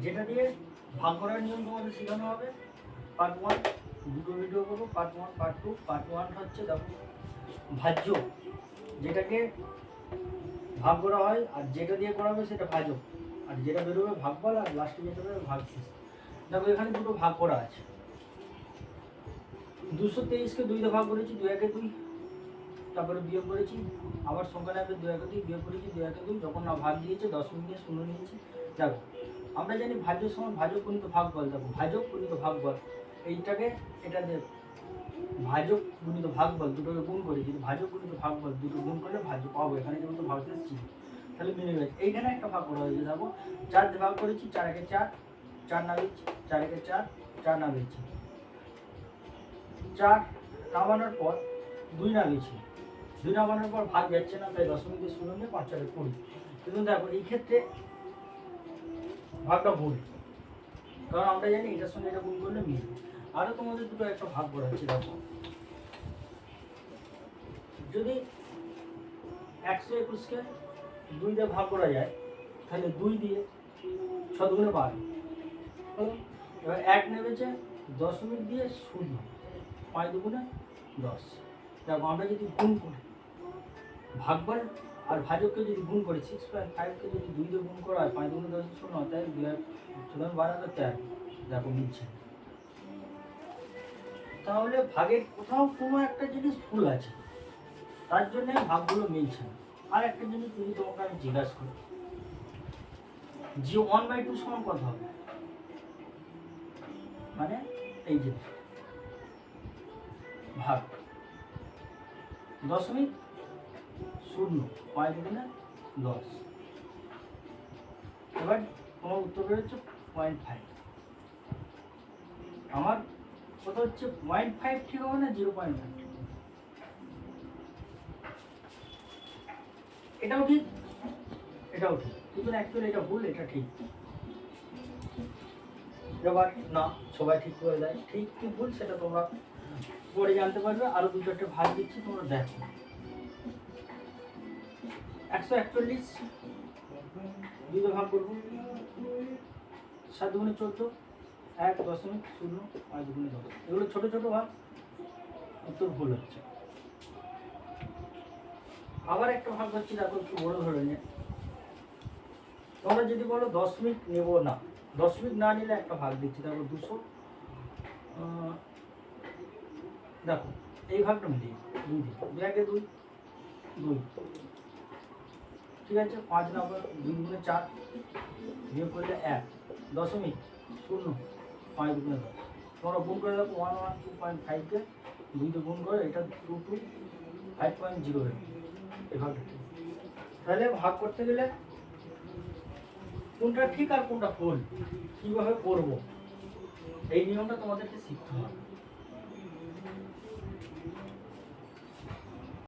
যেটা দিয়ে ভাগ করার নিয়ম তোমাদের শেখানো হবে। পার্ট 1 দুটো ভিডিও করবো, পার্ট 1 পার্ট 2। পার্ট 1 হচ্ছে দেখো ভাজ্য, যেটাকে ভাগ করা হয়, আর যেটা দিয়ে করা হবে সেটা ভাজক, আর যেটা বেরোবে ভাগফল, আর লাস্টে যেটা বেরোবে ভাগশেষ। দেখো এখানে দুটো ভাগ করা আছে। 223কে 2 দিয়ে ভাগ করেছি, 2 একে 2, তারপরে বিয়োগ করেছি, আবার সংখ্যা নেবে 2 একে 2, বিয়োগ করেছি 2 একে 2, যখন না ভাগ দিয়েছে দশমিক দিয়ে শূন্য নিয়েছি। দেখো আমরা জানি ভাজ্যের সময় ভাজক গুণিত ভাগফল, দেখো ভাজক গুণিত ভাগফল, এইটাকে এটা দিয়ে ভাজক গুণিত ভাগফল দুটোকে গুণ করে, যদি ভাজক গুণিত ভাগফল দুটো গুণ করলে ভাজ্য পাবো। এখানে যেমন ভাগশেষ ছিল, তাহলে মিলে গেছে। এইখানে একটা ভাগ করা হয়েছে, দেখো 4 দিয়ে ভাগ করেছি, 4 একে 4, 4 না দিচ্ছি, 4 একে 4, 4 না দিচ্ছি, 4 নামানোর পর 2 না দিচ্ছি, 2 নামানোর পর ভাগ যাচ্ছে না, তাই দশমিক দিয়ে শূন্য নিয়ে 5 4 20। কিন্তু দেখো এই ক্ষেত্রে ভাগটা ভুল, কারণ আমরা জানি এটার সঙ্গে এটা গুণ করলে মিলবে। আরও তোমাদের দুটো একটা ভাগ করাচ্ছি। দেখো যদি 121কে 2 দিয়ে ভাগ করা যায়, তাহলে 2 দিয়ে 6 দুগুণে 12। এবার 1 নেমেছে দশমিক দিয়ে শূন্য, 5 দুগুণে 10। দেখো আমরা যদি গুণ করি ভাগফল আর ভাজককে যদি গুণ করি, 6.5কে যদি 2 দিয়ে গুণ করা হয়, 5 দুগুণে 10 শূন্য, তাই 2 12 13। দেখো মিলছে। তাহলে ভাগের কোথাও কোনো একটা জিনিস ভুল আছে, তার জন্য ভাগগুলো মিলছে না। আর একটা জিনিস যদি তোমাকে আমি জিজ্ঞাসা করি, যে 1/2 সমান কত হবে? মানে এই যে ভাগ দশমিক শূন্য, 5 দুগুণে 10। এবার তোমার উত্তর বেরোচ্ছে 0.5। আমার কথা হচ্ছে 0.5 ঠিক হবে না 0.5? এটাও ঠিক, এটাও ঠিক, কিন্তু অ্যাকচুয়ালি এটা ভুল, এটা ঠিক। এবার না সবাই ঠিক করে দেয়, ঠিক কি ভুল সেটা তোমরা পরে জানতে পারবে। আরো 2-4টে ভাগ দিচ্ছি, তোমরা দেখো। 141 2 দিয়ে ভাগ করবো, 7 দুগুণে 14, 1.0, 5 দুগুণে 10। এগুলো ছোট ছোট ভাগ, উত্তর ভুল হচ্ছে। আবার একটা ভাগ হচ্ছে, দেখো একটু বড় ধরে নিয়ে। তোমরা যদি বলো দশমিক নেব না, দশমিক না নিলে একটা ভাগ দিচ্ছি। দেখো 200, দেখো এই ভাগটা মিলিয়ে 2 দিই, 2 একে 2, 2, ঠিক আছে। 5 না, 2 দুগুণে 4, বিয়োগ করলে 1, দশমিক শূন্য, 5 দুগুণে 10। তোমরা গুণ করে দেখো 112.5কে 2 দিয়ে গুণ করে, এটা 225.0 এই ভাগটা ঠিক। তাহলে ভাগ করতে গেলে কোনটা ঠিক আর কোনটা ভুল, কিভাবে করবো, এই নিয়মটা তোমাদেরকে শিখতে হবে।